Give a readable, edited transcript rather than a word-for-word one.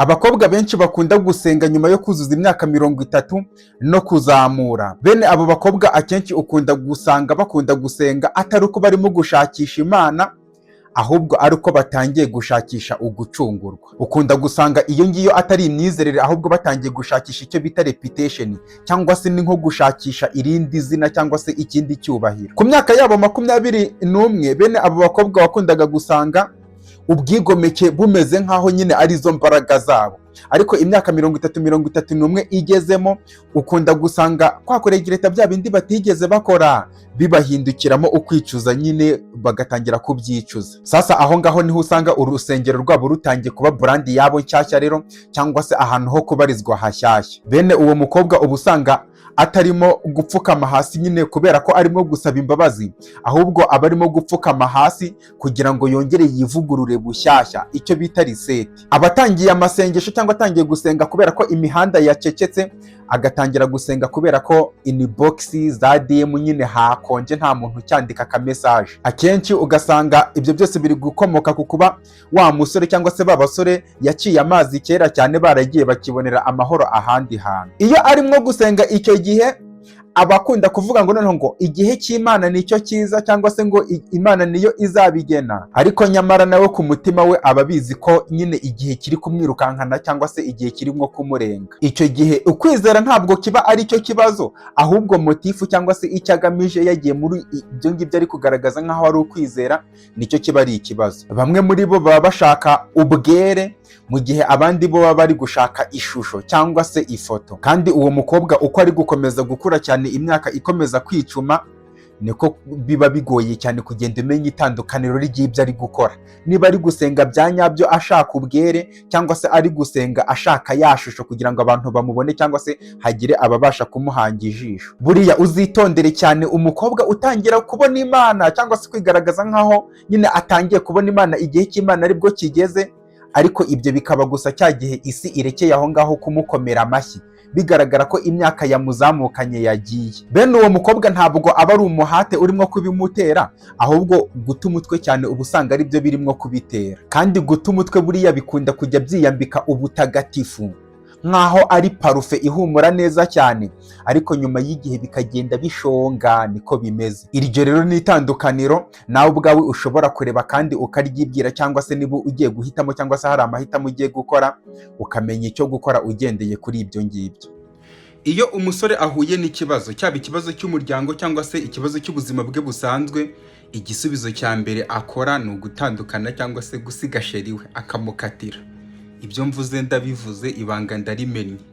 Abakobwa benshi bakunda gusenga nyuma yo kuzuza imyaka 30 no kuzamura. Bene abo bakobwa akenshi ukunda gusanga bakunda gusenga atari uko barimo gushakisha Imana, ahubwo ari uko batangiye gushakisha ugucungurwa. Ukunda gusanga iyo ngiyo atari imyizerere, ahubwo batangiye gushakisha icyo bita reputation, cyangwa se ni nko gushakisha irindi zina cyangwa se ikindi cyubahiro. Ku myaka yabo 21, bene abo bakobwa wakundaga gusanga ubwigomeke bumeze nk'aho nyine ari zo mbaraga zabo, ariko imyaka 30-31 igezemo ukunda gusanga kwakoregereta bya bindi batigeze bakora bibahindukiramo ukwicuza, nyine bagatangira kubyicuza. Sasa aho ngaho niho usanga urusengero rwabo rutangiye kuba brand yabo nshyashya rero, cyangwa se ahantu ho kubarizwa hashyashya. Bene uwo mukobwa uba usanga atarimo gupfukama hasi nyine kubera ko arimo gusaba imbabazi, ahubwo aba arimo gupfukama hasi kugira ngo yongere yivugurure bushyashya, icyo bita reset. Abatangiye amasengesho cyangwa atangiye gusenga kubera ko imihanda yacecetse, agatangira gusenga kubera ko inbox za DM nyine hakonje, nta muntu cyandika ka message. Akenshi ugasanga ibyo byose biri gukomoka ku kuba wa musore cyangwa se babasore yaciye amazi kera cyane, baragiye bakibonera amahoro ahandi hantu. Iyo arimo gusenga icyo gihe abakunda kuvuga ngo noneho ngo igihe cy'Imana nicyo cyiza, cyangwa se ngo Imana niyo izabigena, ariko nyamara nawe ku mutima we aba bizi ko nyine igihe kiri kumwirukankana cyangwa se igihe kirimo kumurenga. Icyo gihe ukwizera ntabwo kiba ari cyo kibazo, ahubwo motifu cyangwa se icyo agamije yagiye muri ibyo ngibyo ari kugaragaza nk'aho ari ukwizera, nicyo kiba ari ikibazo. Bamwe muri bo baba bashaka ubwere, mu gihe abandi bo baba bari gushaka ishusho cyangwa se ifoto. Kandi uwo mukobwa uko ari gukomeza gukura cyane, imyaka ikomeza kwicuma, niko biba bigoye cyane kugenda umenya itandukaniro ry'ibyo ari gukora. Niba ari gusenga bya nyabyo ashaka ubwere, cyangwa se ari gusenga ashaka ya shusho kugira ngo abantu bamubone cyangwa se hagire ababasha kumuhanga ijisho. Buriya uzitondere cyane umukobwa utangira kubona Imana cyangwa se kwigaragaza nk'aho nyine atangiye kubona Imana igihe cy'Imana aribwo kigeze, ariko ibyo bikaba gusa cya gihe isi irekeye aho ngaho kumukomera amashyi, bigaragara ko imyaka yamuzamukanye yagiye. Bene uwo mukobwa ntabwo aba ari umuhate urimo kubimutera, ahubwo guta umutwe cyane uba usanga ari byo birimo kubitera. Kandi guta umutwe buriya bikunda kujya byiyambika ubutagatifu nk'aho ari parufe ihumura neza cyane, ariko nyuma y'igihe bikagenda bishonga. Niko bimeze. Iryo rero ni itandukaniro nawe ubwawe ushobora kureba kandi ukaryibwira, cyangwa se niba ugiye guhitamo cyangwa se hari amahitamo ugiye gukora, ukamenya icyo gukora ugendeye kuri ibyo ngibyo. Iyo umusore ahuye n'ikibazo, cyaba ikibazo cy'umuryango cyangwa se ikibazo cy'ubuzima bwe busanzwe, igisubizo cya mbere akora ni ugutandukana cyangwa se gusiga sheri we akamukatira. Ibyo mvuze ndabivuze, ibanga ndarimennye.